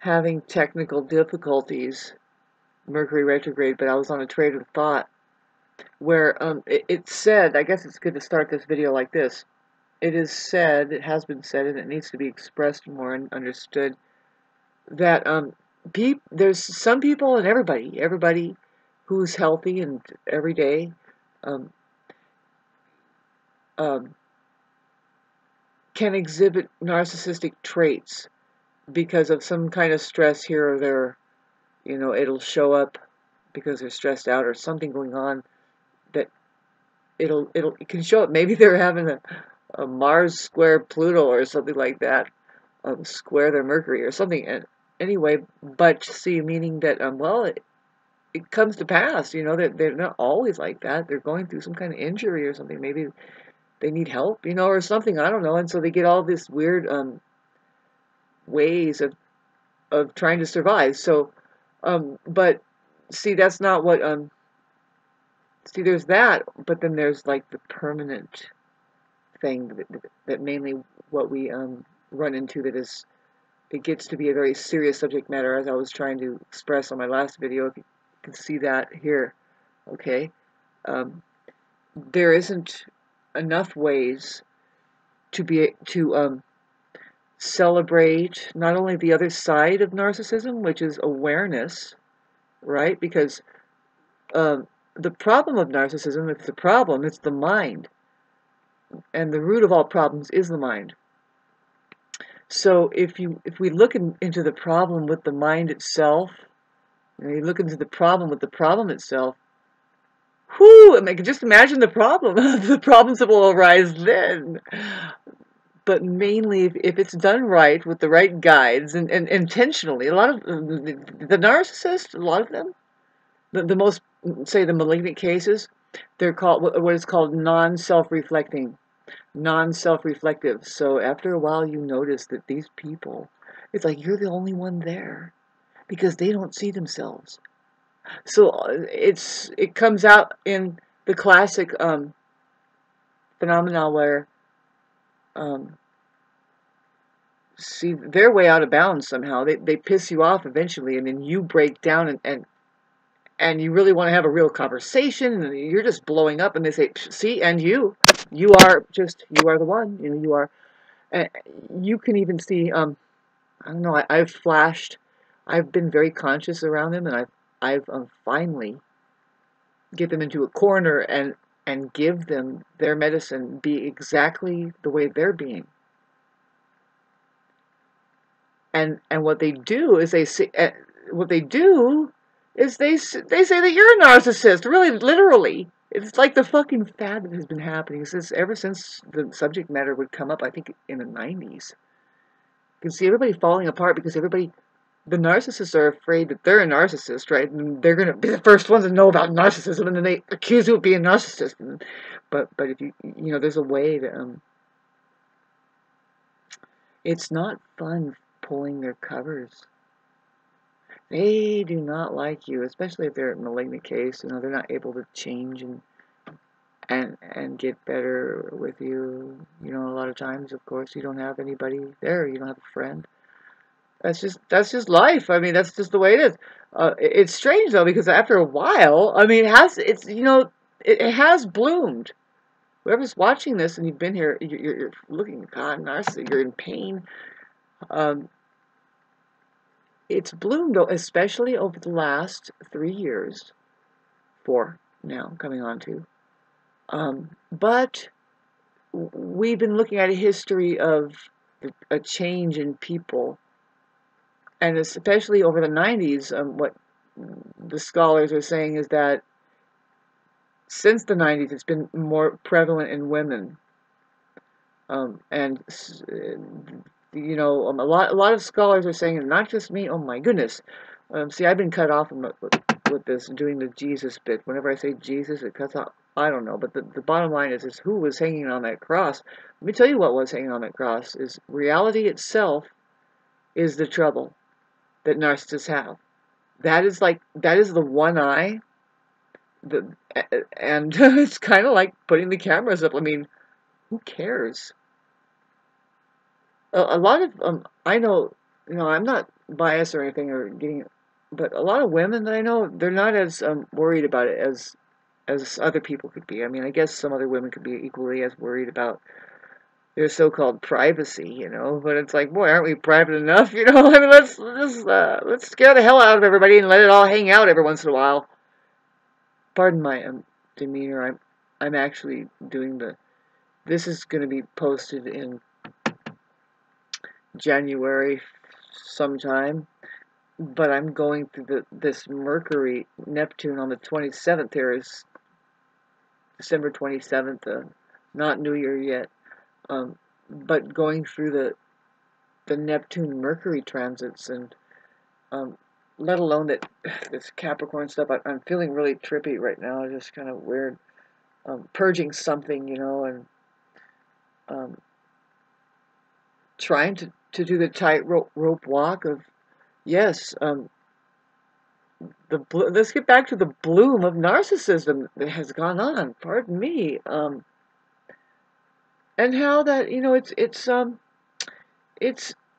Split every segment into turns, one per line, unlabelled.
having technical difficulties, Mercury retrograde, but I was on a train of thought where it said, I guess it's good to start this video like this. It is said, it has been said, and it needs to be expressed more and understood, that there's some people and everybody who's healthy and every day um, um, can exhibit narcissistic traits because of some kind of stress here or there. You know, it'll show up because they're stressed out or something going on that it can show up. Maybe they're having a Mars square Pluto or something like that, square their Mercury or something. And anyway, but see, meaning that well, it comes to pass. You know, that they're not always like that. They're going through some kind of injury or something. Maybe they need help, you know, or something. I don't know. And so they get all this weird ways of trying to survive. So, but see, that's not what see, there's that, but then there's like the permanent thing that mainly what we run into, that is, it gets to be a very serious subject matter, as I was trying to express on my last video. If you can see that here, okay, there isn't enough ways to celebrate not only the other side of narcissism, which is awareness, right? Because the problem of narcissism, if it's a problem, it's the mind. And the root of all problems is the mind. So if we look into the problem with the mind itself, you look into the problem with the problem itself, whoo, I mean, just imagine the problem, the problems that will arise then. But mainly, if it's done right, with the right guides, and intentionally, a lot of the narcissists, a lot of them, the most, say, the malignant cases, they're called what is called non-self-reflecting. Non-self-reflective. So after a while, you notice that these people, it's like you're the only one there because they don't see themselves. So it comes out in the classic phenomena where see, they're way out of bounds somehow. They piss you off eventually, and then you break down and you really want to have a real conversation, and you're just blowing up, and they say, see, and you are the one, you know, you are. You can even see, I don't know, I've been very conscious around them, and I've finally get them into a corner and give them their medicine, be exactly the way they're being. And what they do is they say, they say that you're a narcissist, really, literally. It's like the fucking fad that has been happening ever since the subject matter would come up, I think, in the 90s. You can see everybody falling apart because the narcissists are afraid that they're a narcissist, right? And they're going to be the first ones to know about narcissism, and then they accuse you of being a narcissist. But if you know, there's a way to, it's not fun pulling their covers. They do not like you, especially if they're a malignant case. You know, they're not able to change and get better with you. You know, a lot of times, of course, you don't have anybody there. You don't have a friend. That's just life. I mean, that's just the way it is. It's strange though, because after a while, I mean, it has bloomed. Whoever's watching this and you've been here, you're looking, God, narcissist, you're in pain. It's bloomed, especially over the last 3 years, 4 now, coming on to. But we've been looking at a history of a change in people, and especially over the 90s, what the scholars are saying is that since the 90s, it's been more prevalent in women. And you know, a lot of scholars are saying, and not just me. Oh my goodness! See, I've been cut off with this, doing the Jesus bit. Whenever I say Jesus, it cuts off. I don't know, but the bottom line is who was hanging on that cross. Let me tell you what was hanging on that cross. Is reality itself is the trouble that narcissists have. That is the one eye. And it's kind of like putting the cameras up. I mean, who cares? A lot of I know, you know, I'm not bias or anything, or getting, but a lot of women that I know, they're not as worried about it as other people could be. I mean, I guess some other women could be equally as worried about their so-called privacy, you know. But it's like, boy, aren't we private enough, you know? I mean, let's scare the hell out of everybody and let it all hang out every once in a while. Pardon my demeanor. I'm actually doing the. This is going to be posted in January sometime, but I'm going through this Mercury Neptune on the 27th. Here is December 27th, not New Year yet, but going through the Neptune Mercury transits, and let alone that this Capricorn stuff. I'm feeling really trippy right now, just kind of weird, purging something, you know, and trying to do the tightrope walk of, yes, let's get back to the bloom of narcissism that has gone on, pardon me, and how that, you know, it's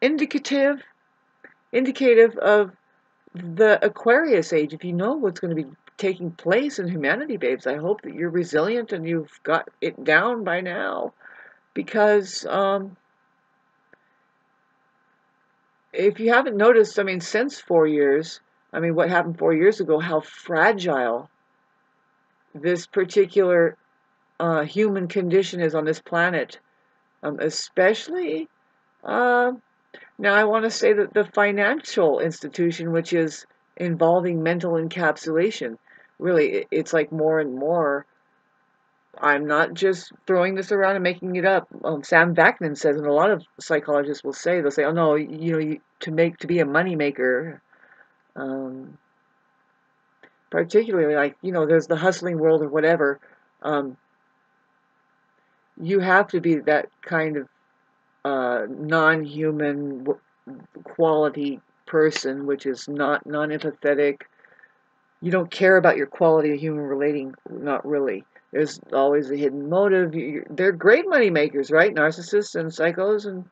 indicative of the Aquarius age. If you know what's going to be taking place in humanity, babes, I hope that you're resilient and you've got it down by now, because if you haven't noticed, I mean, since 4 years, I mean, what happened 4 years ago, how fragile this particular human condition is on this planet, especially, now I want to say that the financial institution, which is involving mental encapsulation, really, it's like more and more. I'm not just throwing this around and making it up. Sam Vaknin says, and a lot of psychologists will say, they'll say, "Oh no, you know, to be a money maker, particularly like, you know, there's the hustling world or whatever. You have to be that kind of non-human quality person, which is not non-empathetic. You don't care about your quality of human relating, not really. There's always a hidden motive. They're great money makers, right? Narcissists and psychos, and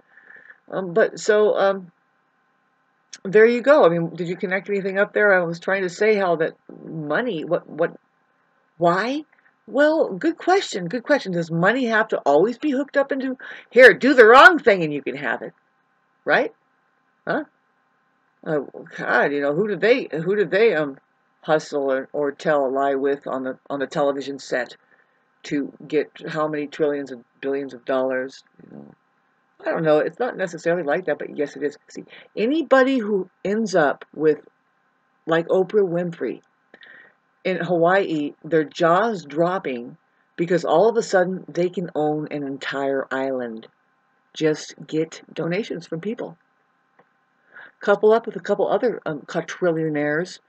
there you go. I mean, did you connect anything up there? I was trying to say how that money, why? Well, good question. Good question. Does money have to always be hooked up into, here, do the wrong thing and you can have it, right? Huh? God, you know, who did they hustle or tell a lie with on the television set to get how many trillions and billions of dollars? You know, I don't know. It's not necessarily like that, but yes, it is. See, anybody who ends up with, like Oprah Winfrey in Hawaii, their jaws dropping because all of a sudden they can own an entire island. Just get donations from people. Couple up with a couple other quadrillionaires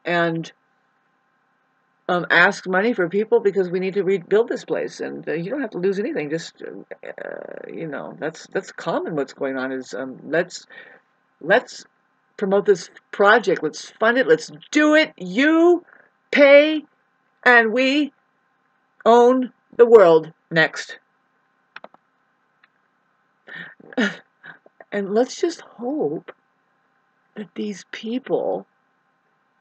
and ask money for people because we need to rebuild this place, and you don't have to lose anything. Just you know, that's common. What's going on is let's promote this project. Let's fund it. Let's do it. You pay, and we own the world next. And let's just hope that these people,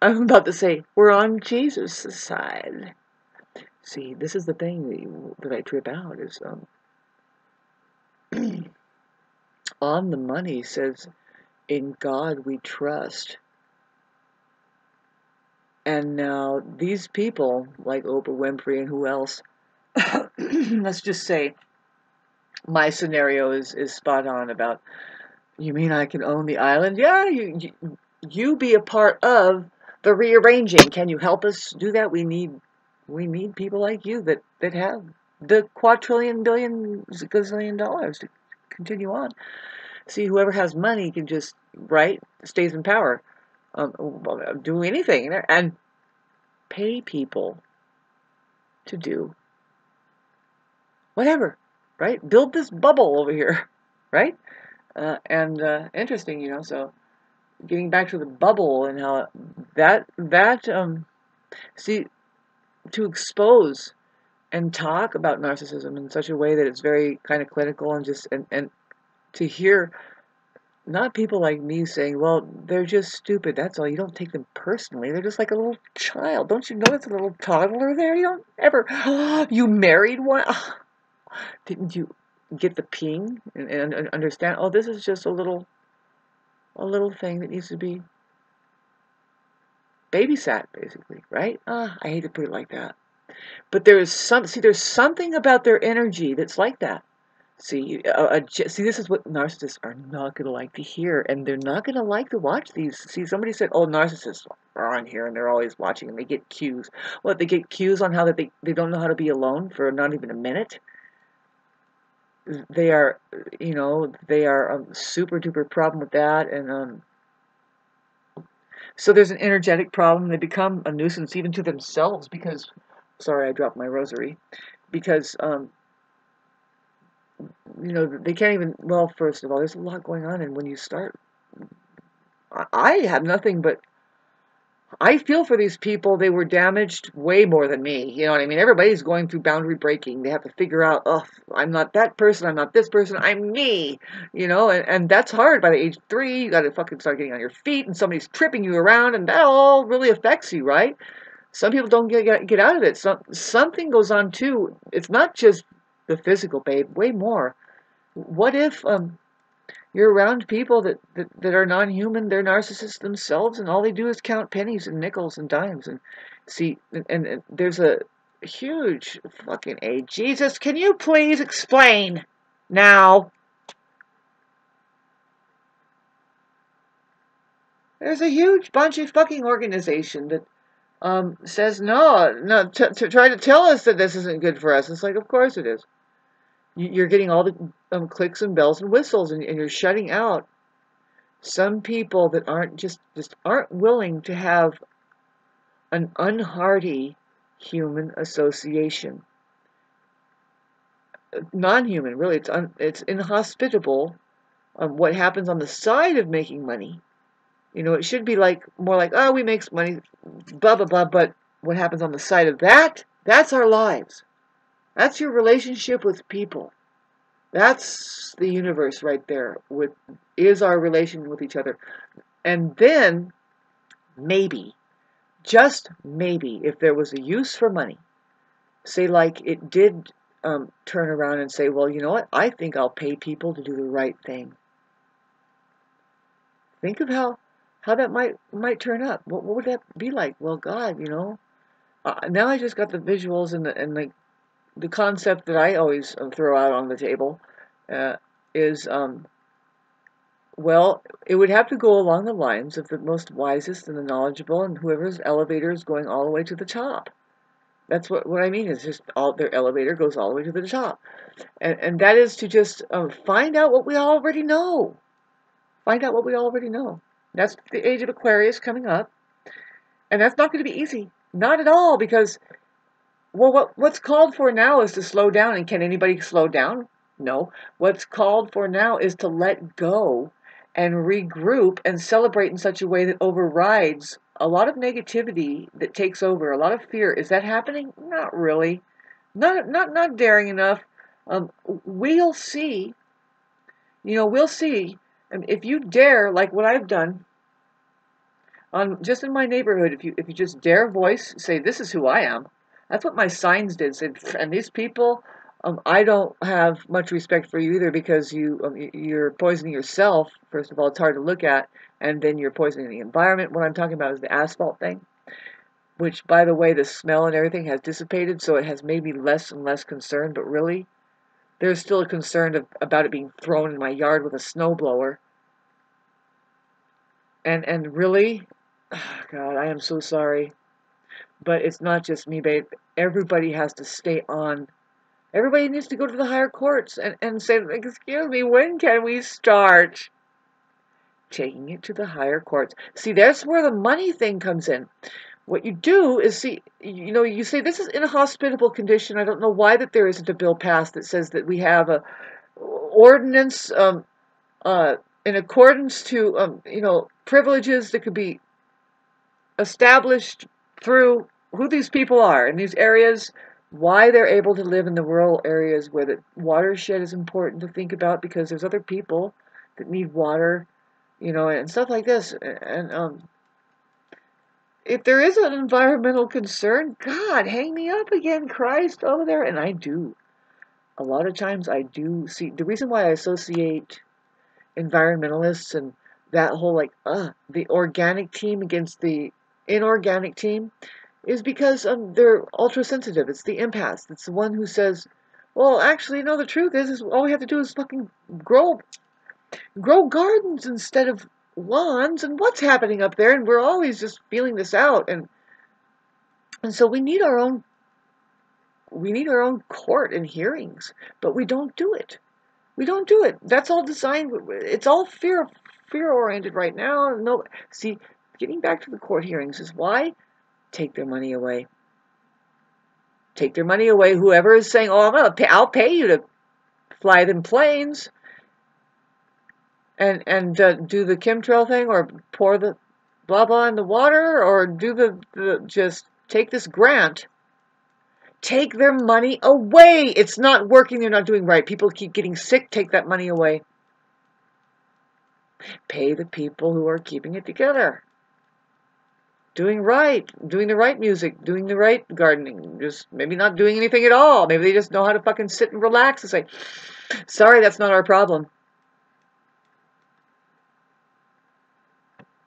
I'm about to say, we're on Jesus' side. See, this is the thing that I trip out is on the money says, in God we trust. And now these people, like Oprah Winfrey and who else, let's just say my scenario is spot on about, you mean I can own the island? Yeah, you be a part of the rearranging. Can you help us do that? We need people like you that have the quadrillion, billion, gazillion dollars to continue on. See, whoever has money can just, right, stays in power, do anything, and pay people to do whatever, right? Build this bubble over here, right? And interesting, you know, so getting back to the bubble and how see, to expose and talk about narcissism in such a way that it's very kind of clinical and just and to hear not people like me saying, well, they're just stupid, that's all. You don't take them personally. They're just like a little child. Don't you notice a little toddler there? You don't ever, you married one? Didn't you get the ping and understand, oh, this is just a little thing that needs to be babysat, basically, right? I hate to put it like that. But there's something about their energy that's like that. See, this is what narcissists are not going to like to hear, and they're not going to like to watch these. See, somebody said, oh, narcissists are on here, and they're always watching, and they get cues. What, they get cues on how that they don't know how to be alone for not even a minute? They are, they are a super duper problem with that, and so there's an energetic problem. They become a nuisance even to themselves because, sorry, I dropped my rosary, because they can't even, well, first of all, there's a lot going on, and when you start, I have nothing but, I feel for these people. They were damaged way more than me, you know what I mean? Everybody's going through boundary breaking. They have to figure out, oh, I'm not that person, I'm not this person, I'm me, and that's hard. By the age 3, you gotta fucking start getting on your feet, and somebody's tripping you around, and that all really affects you, right? Some people don't get out of it. Something goes on too. It's not just the physical, babe, way more. What if you're around people that are non-human, they're narcissists themselves, and all they do is count pennies and nickels and dimes, and see, and there's a huge fucking Jesus, can you please explain now? There's a huge bunch of fucking organization that says no, to try to tell us that this isn't good for us. It's like, of course it is. You're getting all the clicks and bells and whistles, and you're shutting out some people that aren't just aren't willing to have an unhearty human association. Non-human, really, it's inhospitable. What happens on the side of making money, it should be more like, oh, we make money, blah blah blah. But what happens on the side of that? That's our lives. That's your relationship with people. That's the universe right there. Is our relation with each other. And then, maybe, just maybe, if there was a use for money, say like it did turn around and say, well, you know what? I think I'll pay people to do the right thing. Think of how that might turn up. What would that be like? Well, God, now I just got the visuals and the concept that I always throw out on the table is, well, it would have to go along the lines of the most wisest and the knowledgeable and whoever's elevator is going all the way to the top. That's what I mean, is just their elevator goes all the way to the top. And that is to just find out what we already know. Find out what we already know. That's the age of Aquarius coming up. And that's not going to be easy. Not at all, because, well, what's called for now is to slow down. And can anybody slow down? No. What's called for now is to let go and regroup and celebrate in such a way that overrides a lot of negativity that takes over, a lot of fear. Is that happening? Not really. Not daring enough. We'll see. We'll see. If you dare, like what I've done, just in my neighborhood, if you just dare voice, say, this is who I am. That's what my signs did. Said, and these people, I don't have much respect for you either, because you're poisoning yourself. First of all, it's hard to look at, and then you're poisoning the environment. What I'm talking about is the asphalt thing, which, by the way, the smell and everything has dissipated, so it has made me less and less concerned. But really, there's still a concern about it being thrown in my yard with a snowblower. And really, oh God, I am so sorry. But it's not just me, babe. Everybody has to stay on. Everybody needs to go to the higher courts and say, excuse me, when can we start taking it to the higher courts? See, that's where the money thing comes in. What you do is, see, you say this is inhospitable condition. I don't know why that there isn't a bill passed that says that we have a ordinance in accordance to, privileges that could be established through who these people are in these areas, why they're able to live in the rural areas where the watershed is important to think about, because there's other people that need water you know, and stuff like this. And if there is an environmental concern, God, hang me up again, Christ, over there. And I do. A lot of times I do see the reason why I associate environmentalists and that whole like the organic team against the inorganic team is because they're ultra sensitive. It's the empath. It's the one who says, well, actually, no, the truth is all we have to do is fucking grow gardens instead of lawns, and what's happening up there, and we're always just feeling this out, and so we need our own court and hearings, but we don't do it. We don't do it. That's all designed. It's all fear oriented right now. No, see, getting back to the court hearings is why take their money away. Take their money away. Whoever is saying, "Oh, I'll pay you to fly them planes and do the chemtrail thing, or pour the blah blah in the water, or do the just take this grant." Take their money away. It's not working. They're not doing right. People keep getting sick. Take that money away. Pay the people who are keeping it together. Doing the right music, doing the right gardening, just maybe not doing anything at all. Maybe they just know how to fucking sit and relax and say, sorry, that's not our problem.